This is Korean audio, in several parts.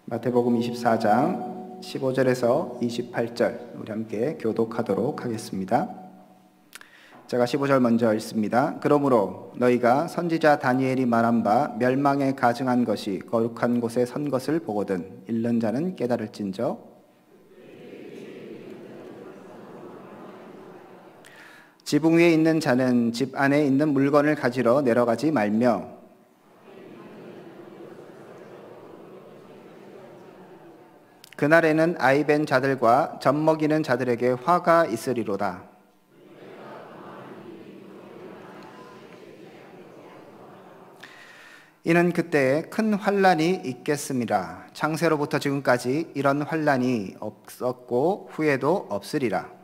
마태복음 24장 15절에서 28절 우리 함께 교독하도록 하겠습니다. 제가 15절 먼저 읽습니다. 그러므로 너희가 선지자 다니엘이 말한 바 멸망에 가증한 것이 거룩한 곳에 선 것을 보거든 읽는 자는 깨달을진저. 지붕 위에 있는 자는 집 안에 있는 물건을 가지러 내려가지 말며 그날에는 아이벤 자들과 젖먹이는 자들에게 화가 있으리로다. 이는 그때에 큰 환난이 있겠음이라. 창세로부터 지금까지 이런 환난이 없었고 후에도 없으리라.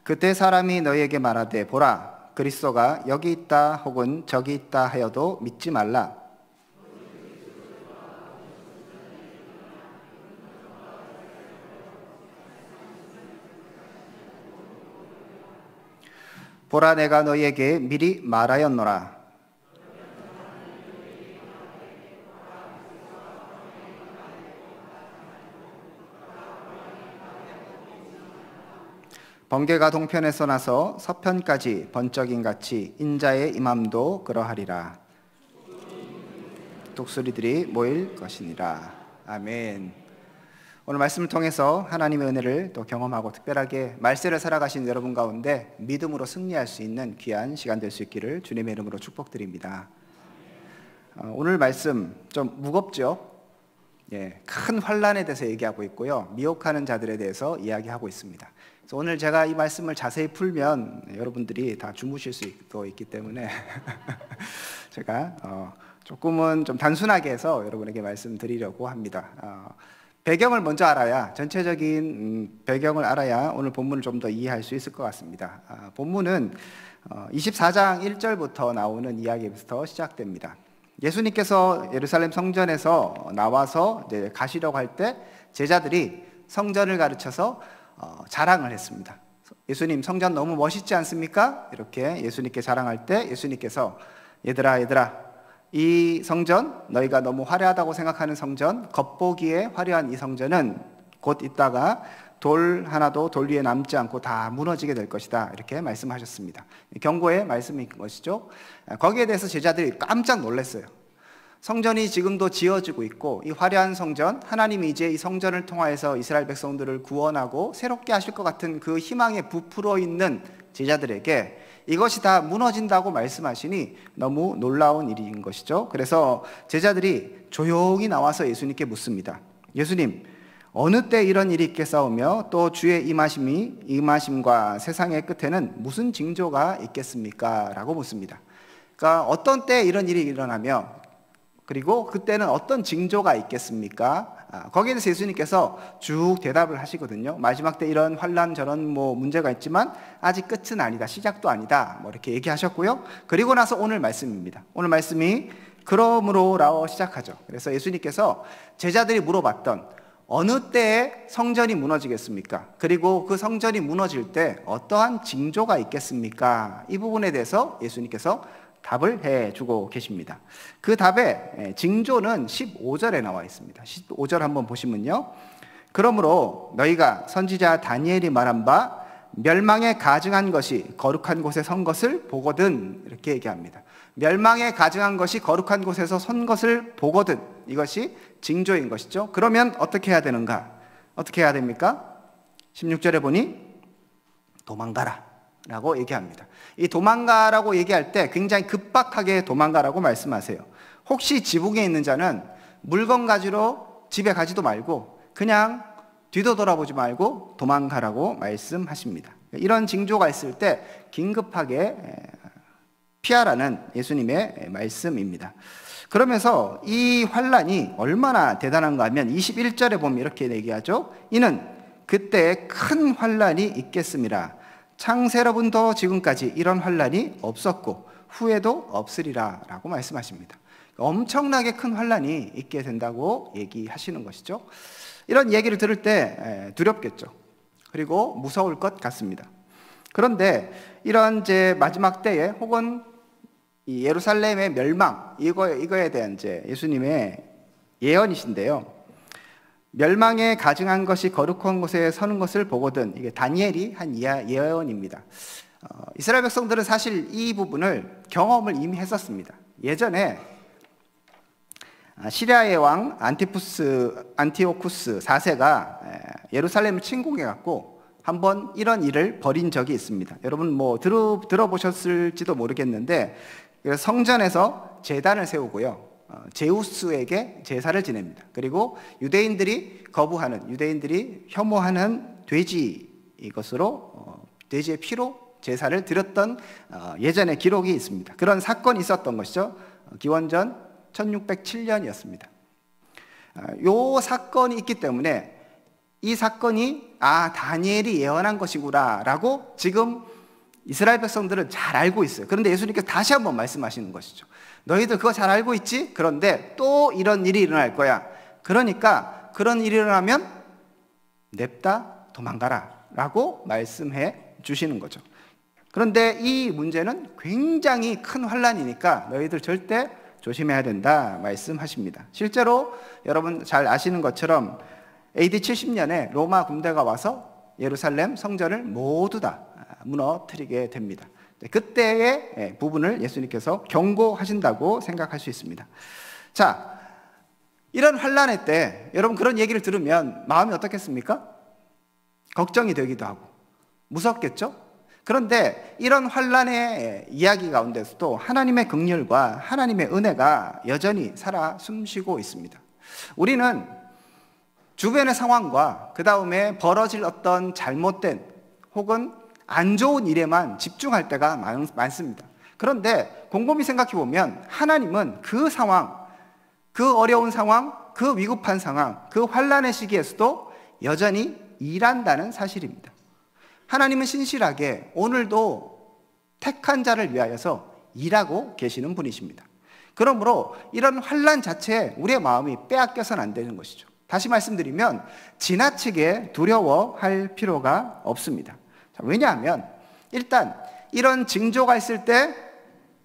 그때 사람이 너희에게 말하되 보라 그리스도가 여기 있다 혹은 저기 있다 하여도 믿지 말라. 보라 내가 너희에게 미리 말하였노라. 번개가 동편에서 나서 서편까지 번쩍임 같이 인자의 임함도 그러하리라. 독수리들이 모일 것이니라. 아멘. 오늘 말씀을 통해서 하나님의 은혜를 또 경험하고 특별하게 말세를 살아가신 여러분 가운데 믿음으로 승리할 수 있는 귀한 시간 될 수 있기를 주님의 이름으로 축복드립니다. 오늘 말씀 좀 무겁죠? 큰 환난에 대해서 얘기하고 있고요. 미혹하는 자들에 대해서 이야기하고 있습니다. 그래서 오늘 제가 이 말씀을 자세히 풀면 여러분들이 다 주무실 수도 있기 때문에 제가 조금은 좀 단순하게 해서 여러분에게 말씀드리려고 합니다. 배경을 먼저 알아야, 전체적인 배경을 알아야 오늘 본문을 좀 더 이해할 수 있을 것 같습니다. 본문은 24장 1절부터 나오는 이야기부터 시작됩니다. 예수님께서 예루살렘 성전에서 나와서 이제 가시려고 할 때 제자들이 성전을 가르쳐서 자랑을 했습니다. 예수님 성전 너무 멋있지 않습니까? 이렇게 예수님께 자랑할 때 예수님께서 얘들아 이 성전 너희가 너무 화려하다고 생각하는 성전, 겉보기에 화려한 이 성전은 곧 있다가 돌 하나도 돌 위에 남지 않고 다 무너지게 될 것이다. 이렇게 말씀하셨습니다. 경고의 말씀인 것이죠. 거기에 대해서 제자들이 깜짝 놀랐어요. 성전이 지금도 지어지고 있고 이 화려한 성전, 하나님이 이제 이 성전을 통하여서 이스라엘 백성들을 구원하고 새롭게 하실 것 같은 그 희망에 부풀어 있는 제자들에게 이것이 다 무너진다고 말씀하시니 너무 놀라운 일인 것이죠. 그래서 제자들이 조용히 나와서 예수님께 묻습니다. 예수님, 어느 때 이런 일이 있겠사오며 또 주의 임하심과 세상의 끝에는 무슨 징조가 있겠습니까? 라고 묻습니다. 그러니까 어떤 때 이런 일이 일어나며 그리고 그때는 어떤 징조가 있겠습니까? 거기에 대해서 예수님께서 쭉 대답을 하시거든요. 마지막 때 이런 환난 저런 문제가 있지만 아직 끝은 아니다, 시작도 아니다, 이렇게 얘기하셨고요. 그리고 나서 오늘 말씀입니다. 오늘 말씀이 그러므로라고 시작하죠. 그래서 예수님께서 제자들이 물어봤던 어느 때에 성전이 무너지겠습니까? 그리고 그 성전이 무너질 때 어떠한 징조가 있겠습니까? 이 부분에 대해서 예수님께서 답을 해주고 계십니다. 그 답의 징조는 15절에 나와 있습니다. 15절 한번 보시면요. 그러므로 너희가 선지자 다니엘이 말한 바 멸망에 가증한 것이 거룩한 곳에 선 것을 보거든, 이렇게 얘기합니다. 멸망에 가증한 것이 거룩한 곳에서 선 것을 보거든, 이것이 징조인 것이죠. 그러면 어떻게 해야 되는가? 어떻게 해야 됩니까? 16절에 보니 도망가라 라고 얘기합니다. 이 도망가라고 얘기할 때 굉장히 급박하게 도망가라고 말씀하세요. 혹시 지붕에 있는 자는 물건 가지러 집에 가지도 말고 그냥 뒤도 돌아보지 말고 도망가라고 말씀하십니다. 이런 징조가 있을 때 긴급하게 피하라는 예수님의 말씀입니다. 그러면서 이 환난이 얼마나 대단한가 하면 21절에 보면 이렇게 얘기하죠. 이는 그때에 큰 환난이 있겠음이라. 창세로부터 지금까지 이런 환난이 없었고 후에도 없으리라 라고 말씀하십니다. 엄청나게 큰 환난이 있게 된다고 얘기하시는 것이죠. 이런 얘기를 들을 때 두렵겠죠. 그리고 무서울 것 같습니다. 그런데 이런 이제 마지막 때에 혹은 이 예루살렘의 멸망, 이거에 대한 이제 예수님의 예언이신데요. 멸망에 가증한 것이 거룩한 곳에 서는 것을 보거든, 이게 다니엘이 한 예언입니다. 이스라엘 백성들은 사실 이 부분을 경험을 이미 했었습니다. 예전에 시리아의 왕 안티오쿠스 4세가 예루살렘을 침공해 갖고 한번 이런 일을 벌인 적이 있습니다. 여러분 뭐 들어보셨을지도 모르겠는데, 성전에서 제단을 세우고요, 제우스에게 제사를 지냅니다. 그리고 유대인들이 혐오하는 돼지, 이것으로 돼지의 피로 제사를 드렸던 예전의 기록이 있습니다. 그런 사건이 있었던 것이죠. 기원전 1607년이었습니다. 이 사건이 있기 때문에 이 사건이 다니엘이 예언한 것이구나 라고 지금 이스라엘 백성들은 잘 알고 있어요. 그런데 예수님께서 다시 한번 말씀하시는 것이죠. 너희들 그거 잘 알고 있지? 그런데 또 이런 일이 일어날 거야. 그러니까 그런 일이 일어나면 냅다 도망가라 라고 말씀해 주시는 거죠. 그런데 이 문제는 굉장히 큰 환란이니까 너희들 절대 조심해야 된다 말씀하십니다. 실제로 여러분 잘 아시는 것처럼 AD 70년에 로마 군대가 와서 예루살렘 성전을 모두 다 무너뜨리게 됩니다. 그때의 부분을 예수님께서 경고하신다고 생각할 수 있습니다. 자, 이런 환란의 때 여러분 그런 얘기를 들으면 마음이 어떻겠습니까? 걱정이 되기도 하고 무섭겠죠? 그런데 이런 환란의 이야기 가운데서도 하나님의 긍휼과 하나님의 은혜가 여전히 살아 숨쉬고 있습니다. 우리는 주변의 상황과 그 다음에 벌어질 어떤 잘못된 혹은 안 좋은 일에만 집중할 때가 많습니다. 그런데 곰곰이 생각해 보면 하나님은 그 상황, 그 어려운 상황, 그 위급한 상황, 그 환란의 시기에서도 여전히 일한다는 사실입니다. 하나님은 신실하게 오늘도 택한 자를 위하여서 일하고 계시는 분이십니다. 그러므로 이런 환란 자체에 우리의 마음이 빼앗겨서는 안 되는 것이죠. 다시 말씀드리면 지나치게 두려워할 필요가 없습니다. 왜냐하면 일단 이런 징조가 있을 때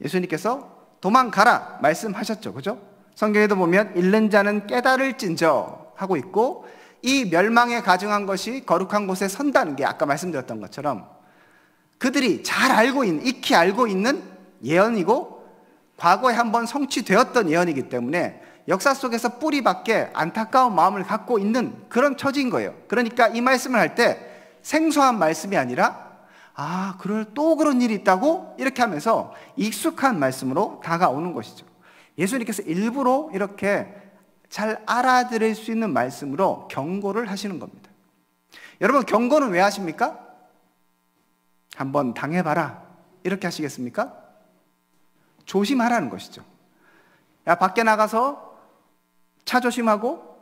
예수님께서 도망가라 말씀하셨죠. 그죠? 성경에도 보면 잃는 자는 깨달을진저 하고 있고, 이 멸망에 가증한 것이 거룩한 곳에 선다는 게 아까 말씀드렸던 것처럼 그들이 잘 알고 있는, 익히 알고 있는 예언이고 과거에 한번 성취되었던 예언이기 때문에 역사 속에서 뿌리밖에 안타까운 마음을 갖고 있는 그런 처지인 거예요. 그러니까 이 말씀을 할 때 생소한 말씀이 아니라 또 그런 일이 있다고 이렇게 하면서 익숙한 말씀으로 다가오는 것이죠. 예수님께서 일부러 이렇게 잘 알아들을 수 있는 말씀으로 경고를 하시는 겁니다. 여러분, 경고는 왜 하십니까? 한번 당해봐라 이렇게 하시겠습니까? 조심하라는 것이죠. 야, 밖에 나가서 차 조심하고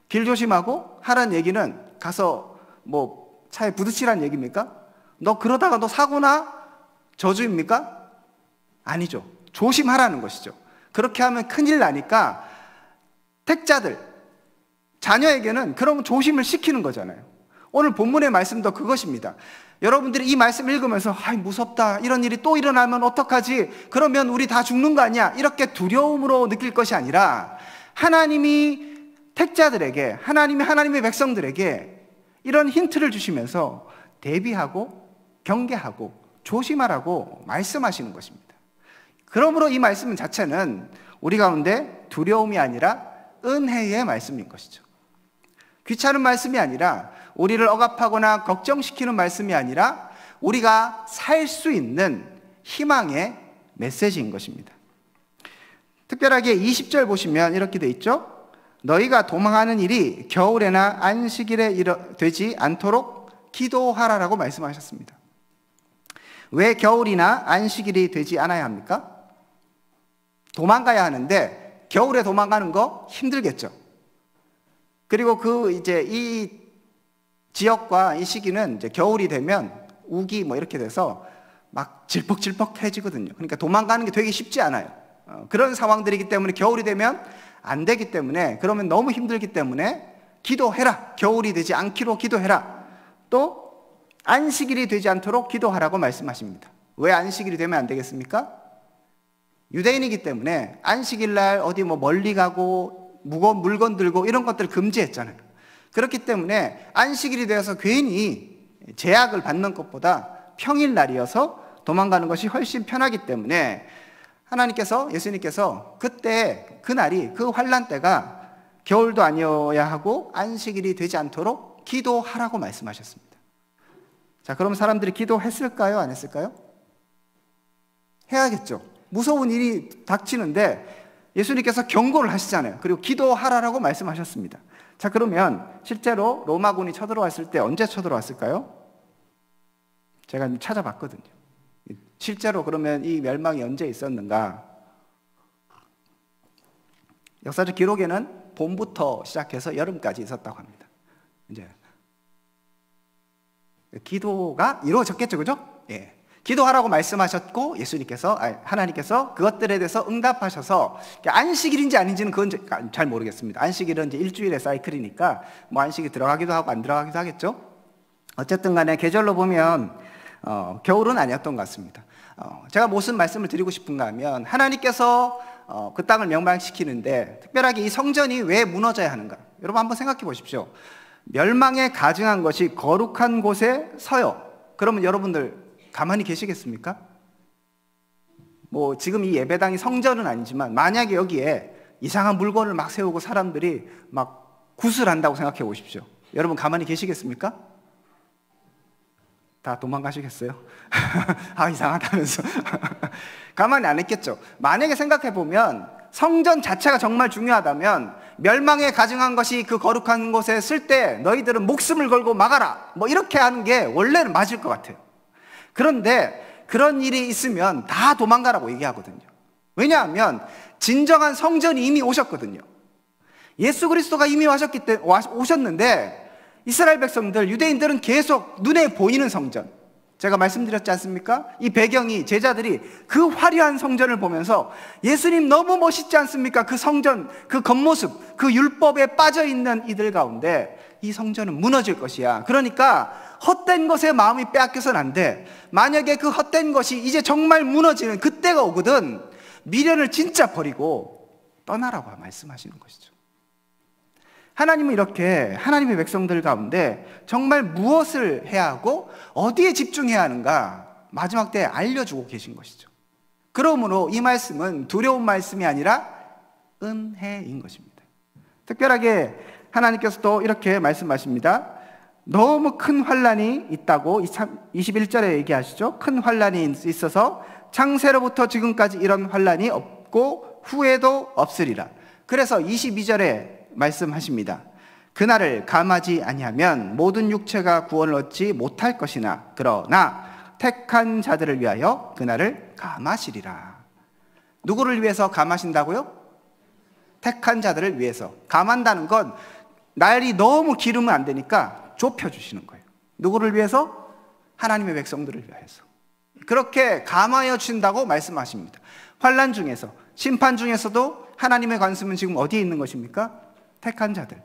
길 조심하고 하라는 얘기는 가서 차에 부딪히라는 얘기입니까? 너 그러다가 너 사고나 저주입니까? 아니죠. 조심하라는 것이죠. 그렇게 하면 큰일 나니까 택자들, 자녀에게는 그런 조심을 시키는 거잖아요. 오늘 본문의 말씀도 그것입니다. 여러분들이 이 말씀 읽으면서 무섭다, 이런 일이 또 일어나면 어떡하지, 그러면 우리 다 죽는 거 아니야, 이렇게 두려움으로 느낄 것이 아니라 하나님이 택자들에게, 하나님의 백성들에게 이런 힌트를 주시면서 대비하고 경계하고 조심하라고 말씀하시는 것입니다. 그러므로 이 말씀 자체는 우리 가운데 두려움이 아니라 은혜의 말씀인 것이죠. 귀찮은 말씀이 아니라, 우리를 억압하거나 걱정시키는 말씀이 아니라 우리가 살 수 있는 희망의 메시지인 것입니다. 특별하게 20절 보시면 이렇게 돼 있죠. 너희가 도망하는 일이 겨울에나 안식일에 되지 않도록 기도하라라고 말씀하셨습니다. 왜 겨울이나 안식일이 되지 않아야 합니까? 도망가야 하는데 겨울에 도망가는 거 힘들겠죠. 그리고 이 지역과 이 시기는 이제 겨울이 되면 우기 이렇게 돼서 막 질퍽질퍽해지거든요. 그러니까 도망가는 게 되게 쉽지 않아요. 그런 상황들이기 때문에 겨울이 되면 안 되기 때문에, 그러면 너무 힘들기 때문에 기도해라, 겨울이 되지 않기로 기도해라. 또 안식일이 되지 않도록 기도하라고 말씀하십니다. 왜 안식일이 되면 안 되겠습니까? 유대인이기 때문에 안식일 날 어디 멀리 가고 무거운 물건 들고 이런 것들 금지했잖아요. 그렇기 때문에 안식일이 되어서 괜히 제약을 받는 것보다 평일날이어서 도망가는 것이 훨씬 편하기 때문에 하나님께서, 예수님께서 그때 그날이, 그 환난 때가 겨울도 아니어야 하고 안식일이 되지 않도록 기도하라고 말씀하셨습니다. 자, 그럼 사람들이 기도했을까요? 안 했을까요? 해야겠죠. 무서운 일이 닥치는데 예수님께서 경고를 하시잖아요. 그리고 기도하라라고 말씀하셨습니다. 자, 그러면 실제로 로마군이 쳐들어왔을 때 언제 쳐들어왔을까요? 제가 찾아봤거든요. 실제로 그러면 이 멸망이 언제 있었는가? 역사적 기록에는 봄부터 시작해서 여름까지 있었다고 합니다. 이제 기도가 이루어졌겠죠, 그죠? 예. 기도하라고 말씀하셨고 하나님께서 그것들에 대해서 응답하셔서 안식일인지 아닌지는 그건 잘 모르겠습니다. 안식일은 이제 일주일의 사이클이니까 안식이 들어가기도 하고 안 들어가기도 하겠죠. 어쨌든 간에 계절로 보면 겨울은 아니었던 것 같습니다. 제가 무슨 말씀을 드리고 싶은가 하면 하나님께서 그 땅을 멸망시키는데 특별하게 이 성전이 왜 무너져야 하는가? 여러분 한번 생각해 보십시오. 멸망에 가증한 것이 거룩한 곳에 서요. 그러면 여러분들 가만히 계시겠습니까? 지금 이 예배당이 성전은 아니지만 만약에 여기에 이상한 물건을 막 세우고 사람들이 막 구슬한다고 생각해 보십시오. 여러분 가만히 계시겠습니까? 다 도망가시겠어요? 이상하다면서. 가만히 안 있겠죠. 만약에 생각해 보면 성전 자체가 정말 중요하다면 멸망에 가증한 것이 그 거룩한 곳에 쓸 때 너희들은 목숨을 걸고 막아라, 이렇게 하는 게 원래는 맞을 것 같아요. 그런데 그런 일이 있으면 다 도망가라고 얘기하거든요. 왜냐하면 진정한 성전이 이미 오셨거든요. 예수 그리스도가 이미 오셨는데 이스라엘 백성들, 유대인들은 계속 눈에 보이는 성전, 제가 말씀드렸지 않습니까? 이 배경이, 제자들이 그 화려한 성전을 보면서 예수님 너무 멋있지 않습니까? 그 성전, 그 겉모습, 그 율법에 빠져있는 이들 가운데 이 성전은 무너질 것이야. 그러니까 헛된 것에 마음이 빼앗겨서는 안 돼. 만약에 그 헛된 것이 이제 정말 무너지는 그때가 오거든, 미련을 진짜 버리고 떠나라고 말씀하시는 것이죠. 하나님은 이렇게 하나님의 백성들 가운데 정말 무엇을 해야 하고 어디에 집중해야 하는가 마지막 때에 알려주고 계신 것이죠. 그러므로 이 말씀은 두려운 말씀이 아니라 은혜인 것입니다. 특별하게 하나님께서 또 이렇게 말씀하십니다. 너무 큰 환난이 있다고 21절에 얘기하시죠. 큰 환난이 있어서 창세로부터 지금까지 이런 환난이 없고 후에도 없으리라. 그래서 22절에 말씀하십니다. 그날을 감하지 아니하면 모든 육체가 구원을 얻지 못할 것이나 그러나 택한 자들을 위하여 그날을 감하시리라. 누구를 위해서 감하신다고요? 택한 자들을 위해서. 감한다는 건 날이 너무 길으면 안 되니까 좁혀주시는 거예요. 누구를 위해서? 하나님의 백성들을 위해서. 그렇게 감하여 주신다고 말씀하십니다. 환난 중에서, 심판 중에서도 하나님의 관심은 지금 어디에 있는 것입니까? 택한 자들,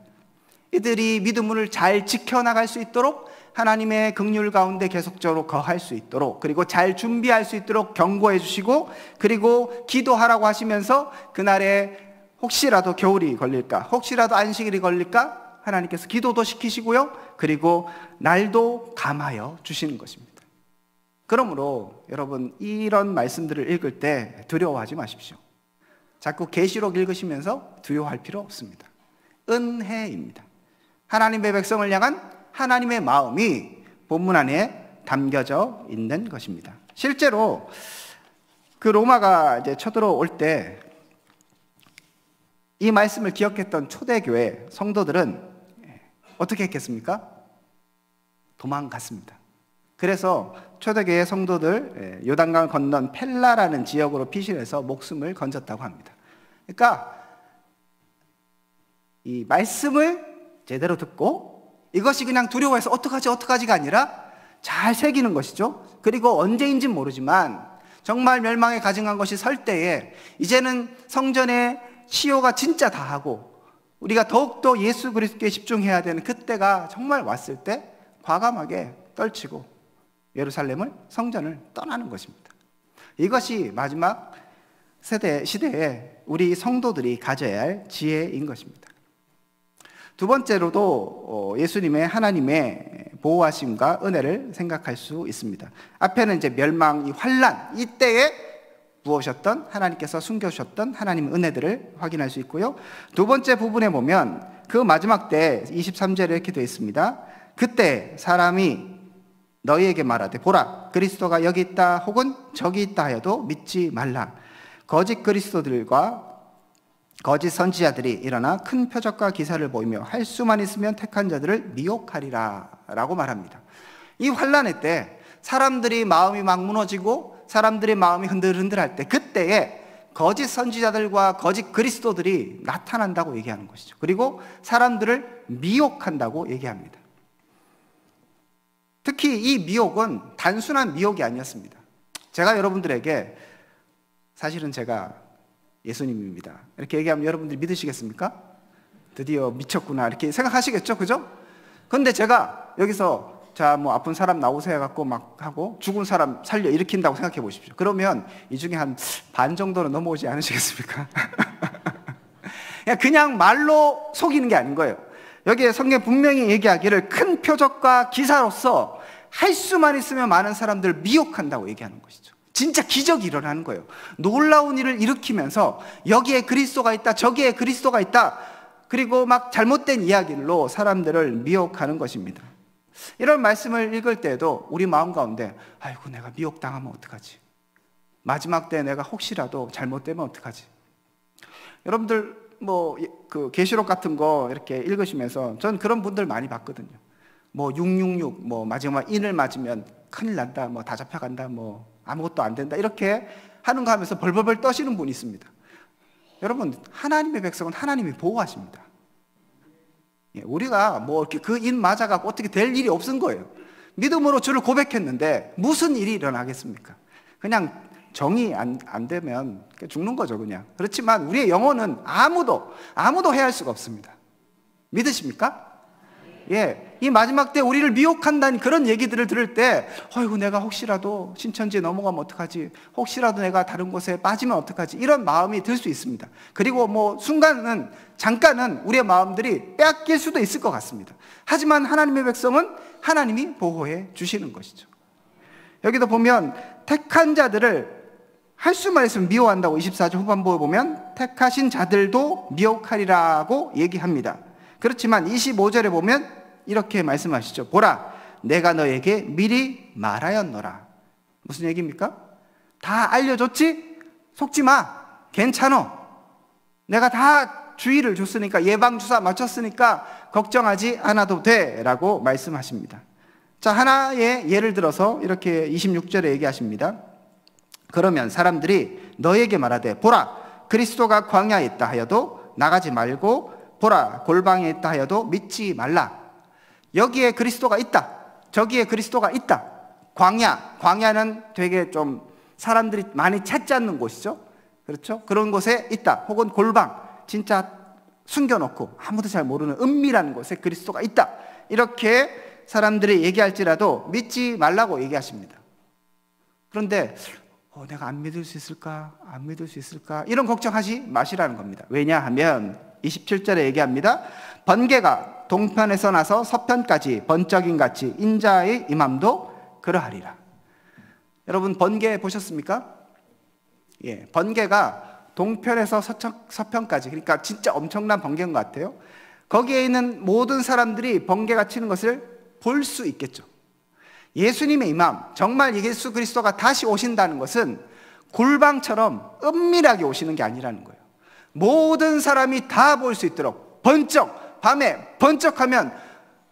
이들이 믿음을 잘 지켜나갈 수 있도록 하나님의 긍휼 가운데 계속적으로 거할 수 있도록, 그리고 잘 준비할 수 있도록 경고해 주시고, 그리고 기도하라고 하시면서 그날에 혹시라도 겨울이 걸릴까, 혹시라도 안식일이 걸릴까 하나님께서 기도도 시키시고요, 그리고 날도 감하여 주시는 것입니다. 그러므로 여러분, 이런 말씀들을 읽을 때 두려워하지 마십시오. 자꾸 계시록 읽으시면서 두려워할 필요 없습니다. 은혜입니다. 하나님의 백성을 향한 하나님의 마음이 본문 안에 담겨져 있는 것입니다. 실제로 그 로마가 이제 쳐들어올 때 이 말씀을 기억했던 초대교회 성도들은 어떻게 했겠습니까? 도망갔습니다. 그래서 초대교회 성도들 요단강을 건넌 펠라라는 지역으로 피신해서 목숨을 건졌다고 합니다. 그러니까 이 말씀을 제대로 듣고 이것이 그냥 두려워해서 어떡하지가 아니라 잘 새기는 것이죠. 그리고 언제인지는 모르지만 정말 멸망에 가증한 것이 설 때에 이제는 성전의 치유가 진짜 다 하고 우리가 더욱더 예수 그리스도에 집중해야 되는 그때가 정말 왔을 때 과감하게 떨치고 예루살렘을, 성전을 떠나는 것입니다. 이것이 마지막 시대에 우리 성도들이 가져야 할 지혜인 것입니다. 두 번째로도 예수님의 하나님의 보호하심과 은혜를 생각할 수 있습니다. 앞에는 이제 멸망, 이 환난, 이때에 부으셨던 하나님께서 숨겨주셨던 하나님의 은혜들을 확인할 수 있고요. 두 번째 부분에 보면 그 마지막 때 23절에 이렇게 되어 있습니다. 그때 사람이 너희에게 말하되 보라 그리스도가 여기 있다 혹은 저기 있다 하여도 믿지 말라. 거짓 그리스도들과 거짓 선지자들이 일어나 큰 표적과 기사를 보이며 할 수만 있으면 택한 자들을 미혹하리라 라고 말합니다. 이 환난의 때 사람들이 마음이 막 무너지고 사람들의 마음이 흔들흔들할 때, 그때에 거짓 선지자들과 거짓 그리스도들이 나타난다고 얘기하는 것이죠. 그리고 사람들을 미혹한다고 얘기합니다. 특히 이 미혹은 단순한 미혹이 아니었습니다. 제가 여러분들에게 사실은 제가 예수님입니다 이렇게 얘기하면 여러분들이 믿으시겠습니까? 드디어 미쳤구나 이렇게 생각하시겠죠, 그죠? 그런데 제가 여기서 자, 뭐 아픈 사람 나오세요 해갖고 막 하고 죽은 사람 살려 일으킨다고 생각해 보십시오. 그러면 이 중에 한 반 정도는 넘어오지 않으시겠습니까? 그냥 말로 속이는 게 아닌 거예요. 여기에 성경 분명히 얘기하기를 큰 표적과 기사로서 할 수만 있으면 많은 사람들을 미혹한다고 얘기하는 것이죠. 진짜 기적이 일어나는 거예요. 놀라운 일을 일으키면서 여기에 그리스도가 있다, 저기에 그리스도가 있다, 그리고 막 잘못된 이야기로 사람들을 미혹하는 것입니다. 이런 말씀을 읽을 때도 우리 마음 가운데 아이고 내가 미혹당하면 어떡하지? 마지막 때 내가 혹시라도 잘못되면 어떡하지? 여러분들 뭐 그 계시록 같은 거 이렇게 읽으시면서 전 그런 분들 많이 봤거든요. 뭐 666, 뭐 마지막 인을 맞으면 큰일 난다, 뭐 다 잡혀간다, 뭐 아무것도 안 된다 이렇게 하는 거 하면서 벌벌벌 떠시는 분이 있습니다. 여러분, 하나님의 백성은 하나님이 보호하십니다. 우리가 뭐 이렇게 그 인 맞아갖고 어떻게 될 일이 없은 거예요. 믿음으로 주를 고백했는데 무슨 일이 일어나겠습니까? 그냥 정이 안 되면 죽는 거죠, 그냥. 그렇지만 우리의 영혼은 아무도 해할 수가 없습니다. 믿으십니까? 예, 이 마지막 때 우리를 미혹한다는 그런 얘기들을 들을 때 어이구 내가 혹시라도 신천지에 넘어가면 어떡하지? 혹시라도 내가 다른 곳에 빠지면 어떡하지? 이런 마음이 들 수 있습니다. 그리고 뭐 잠깐은 우리의 마음들이 빼앗길 수도 있을 것 같습니다. 하지만 하나님의 백성은 하나님이 보호해 주시는 것이죠. 여기도 보면 택한 자들을 할 수만 있으면 미워한다고 24절 후반부에 보면 택하신 자들도 미혹하리라고 얘기합니다. 그렇지만 25절에 보면 이렇게 말씀하시죠. 보라 내가 너에게 미리 말하였노라. 무슨 얘기입니까? 다 알려줬지? 속지 마. 괜찮어. 내가 다 주의를 줬으니까, 예방주사 맞췄으니까 걱정하지 않아도 돼 라고 말씀하십니다. 자, 하나의 예를 들어서 이렇게 26절에 얘기하십니다. 그러면 사람들이 너에게 말하되 보라 그리스도가 광야에 있다 하여도 나가지 말고 보라 골방에 있다 하여도 믿지 말라. 여기에 그리스도가 있다, 저기에 그리스도가 있다. 광야는 되게 좀 사람들이 많이 찾지 않는 곳이죠. 그렇죠? 그런 곳에 있다. 혹은 골방, 진짜 숨겨놓고 아무도 잘 모르는 은밀한 곳에 그리스도가 있다. 이렇게 사람들이 얘기할지라도 믿지 말라고 얘기하십니다. 그런데 내가 안 믿을 수 있을까? 안 믿을 수 있을까? 이런 걱정하지 마시라는 겁니다. 왜냐하면 27절에 얘기합니다. 번개가 동편에서 나서 서편까지 번쩍임 같이 인자의 임함도 그러하리라. 여러분 번개 보셨습니까? 예, 번개가 동편에서 서편까지, 그러니까 진짜 엄청난 번개인 것 같아요. 거기에 있는 모든 사람들이 번개가 치는 것을 볼 수 있겠죠. 예수님의 임함, 정말 예수 그리스도가 다시 오신다는 것은 골방처럼 은밀하게 오시는 게 아니라는 거예요. 모든 사람이 다 볼 수 있도록 번쩍, 밤에 번쩍하면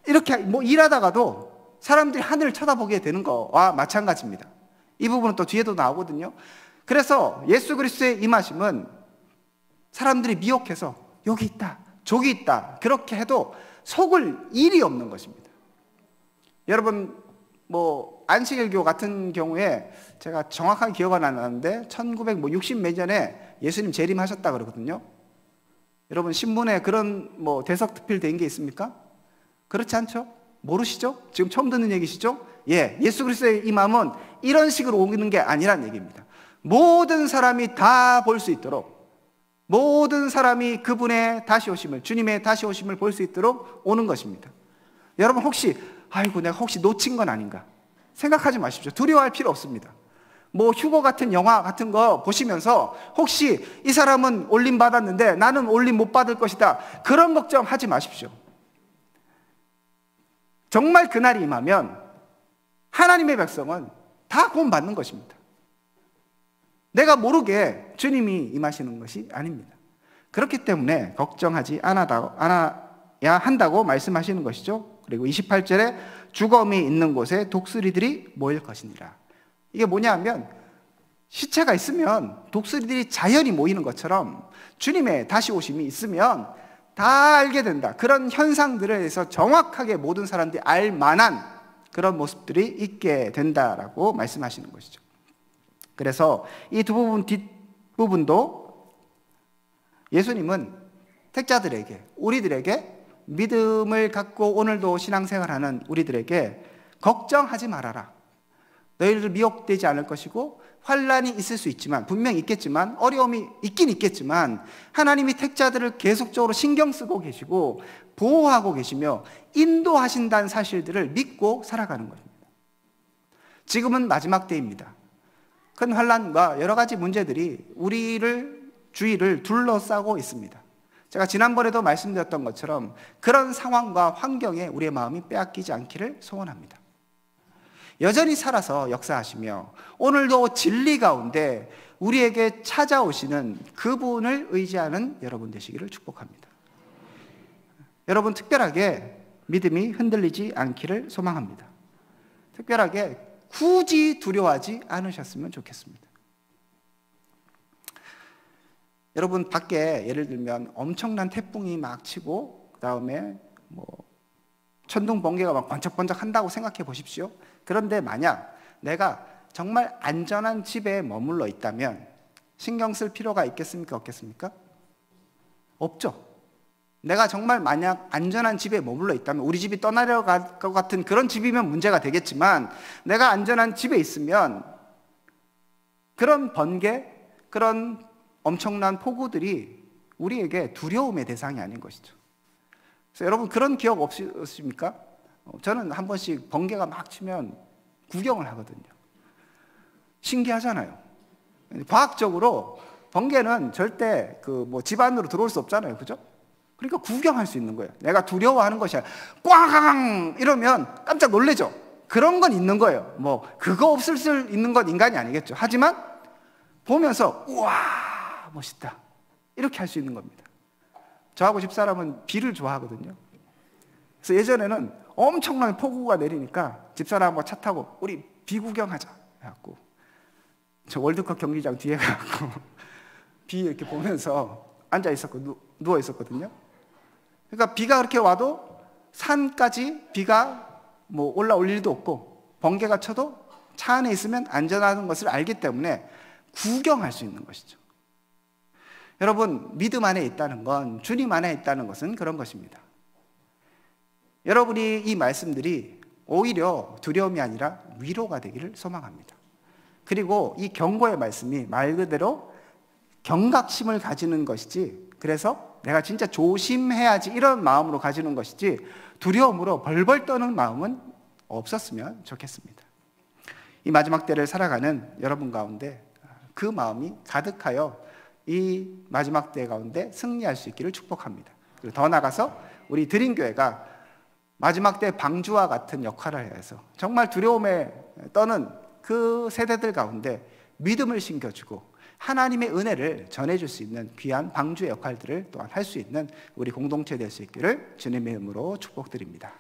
이렇게 뭐 일하다가도 사람들이 하늘을 쳐다보게 되는 거와 마찬가지입니다. 이 부분은 또 뒤에도 나오거든요. 그래서 예수 그리스도의 임하심은 사람들이 미혹해서 여기 있다, 저기 있다 그렇게 해도 속을 일이 없는 것입니다. 여러분 뭐 안식일교 같은 경우에 제가 정확하게 기억은 안 나는데 1960 몇 년에 예수님 재림하셨다 그러거든요. 여러분 신문에 그런 뭐 대석특필 된 게 있습니까? 그렇지 않죠? 모르시죠? 지금 처음 듣는 얘기시죠? 예수 그리스도의 임함은 이런 식으로 오는 게 아니란 얘기입니다. 모든 사람이 다 볼 수 있도록, 모든 사람이 그분의 다시 오심을, 주님의 다시 오심을 볼 수 있도록 오는 것입니다. 여러분 혹시 아이고 내가 혹시 놓친 건 아닌가 생각하지 마십시오. 두려워할 필요 없습니다. 뭐 휴거 같은 영화 같은 거 보시면서 혹시 이 사람은 올림 받았는데 나는 올림 못 받을 것이다, 그런 걱정하지 마십시오. 정말 그날이 임하면 하나님의 백성은 다 구원 받는 것입니다. 내가 모르게 주님이 임하시는 것이 아닙니다. 그렇기 때문에 걱정하지 않아야 한다고 말씀하시는 것이죠. 그리고 28절에 죽음이 있는 곳에 독수리들이 모일 것이니라. 이게 뭐냐 하면 시체가 있으면 독수리들이 자연히 모이는 것처럼 주님의 다시 오심이 있으면 다 알게 된다. 그런 현상들에 대해서 정확하게 모든 사람들이 알 만한 그런 모습들이 있게 된다라고 말씀하시는 것이죠. 그래서 이 두 부분 뒷부분도 예수님은 택자들에게, 우리들에게, 믿음을 갖고 오늘도 신앙생활하는 우리들에게 걱정하지 말아라. 너희들 미혹되지 않을 것이고 환난이 있을 수 있지만, 분명히 있겠지만, 어려움이 있긴 있겠지만 하나님이 택자들을 계속적으로 신경 쓰고 계시고 보호하고 계시며 인도하신다는 사실들을 믿고 살아가는 것입니다. 지금은 마지막 때입니다. 큰 환난과 여러 가지 문제들이 우리를, 주위를 둘러싸고 있습니다. 제가 지난번에도 말씀드렸던 것처럼 그런 상황과 환경에 우리의 마음이 빼앗기지 않기를 소원합니다. 여전히 살아서 역사하시며 오늘도 진리 가운데 우리에게 찾아오시는 그분을 의지하는 여러분 되시기를 축복합니다. 여러분 특별하게 믿음이 흔들리지 않기를 소망합니다. 특별하게 굳이 두려워하지 않으셨으면 좋겠습니다. 여러분 밖에 예를 들면 엄청난 태풍이 막 치고 그 다음에 뭐 천둥 번개가 막 번쩍번쩍 한다고 생각해 보십시오. 그런데 만약 내가 정말 안전한 집에 머물러 있다면 신경 쓸 필요가 있겠습니까? 없겠습니까? 없죠. 내가 정말 만약 안전한 집에 머물러 있다면, 우리 집이 떠나려갈 것 같은 그런 집이면 문제가 되겠지만 내가 안전한 집에 있으면 그런 번개, 그런 엄청난 폭우들이 우리에게 두려움의 대상이 아닌 것이죠. 그래서 여러분 그런 기억 없으십니까? 저는 한 번씩 번개가 막 치면 구경을 하거든요. 신기하잖아요. 과학적으로 번개는 절대 집 안으로 들어올 수 없잖아요. 그죠? 그러니까 구경할 수 있는 거예요. 내가 두려워하는 것이 아니라 꽝 이러면 깜짝 놀래죠. 그런 건 있는 거예요. 그거 없을 수 있는 건 인간이 아니겠죠. 하지만 보면서 우와 멋있다 이렇게 할 수 있는 겁니다. 저하고 집사람은 비를 좋아하거든요. 그래서 예전에는 엄청난 폭우가 내리니까 집사람하고 차 타고 우리 비 구경하자 해갖고 저 월드컵 경기장 뒤에 가갖고 비 이렇게 보면서 앉아 있었고 누워 있었거든요. 그러니까 비가 그렇게 와도 산까지 비가 올라올 일도 없고 번개가 쳐도 차 안에 있으면 안전하다는 것을 알기 때문에 구경할 수 있는 것이죠. 여러분 믿음 안에 있다는 건, 주님 안에 있다는 것은 그런 것입니다. 여러분이 이 말씀들이 오히려 두려움이 아니라 위로가 되기를 소망합니다. 그리고 이 경고의 말씀이 말 그대로 경각심을 가지는 것이지, 그래서 내가 진짜 조심해야지 이런 마음으로 가지는 것이지 두려움으로 벌벌 떠는 마음은 없었으면 좋겠습니다. 이 마지막 때를 살아가는 여러분 가운데 그 마음이 가득하여 이 마지막 때 가운데 승리할 수 있기를 축복합니다. 그리고 더 나아가서 우리 드림교회가 마지막 때 방주와 같은 역할을 해서 정말 두려움에 떠는 그 세대들 가운데 믿음을 심겨주고 하나님의 은혜를 전해줄 수 있는 귀한 방주의 역할들을 또한 할 수 있는 우리 공동체 될 수 있기를 주님의 이름으로 축복드립니다.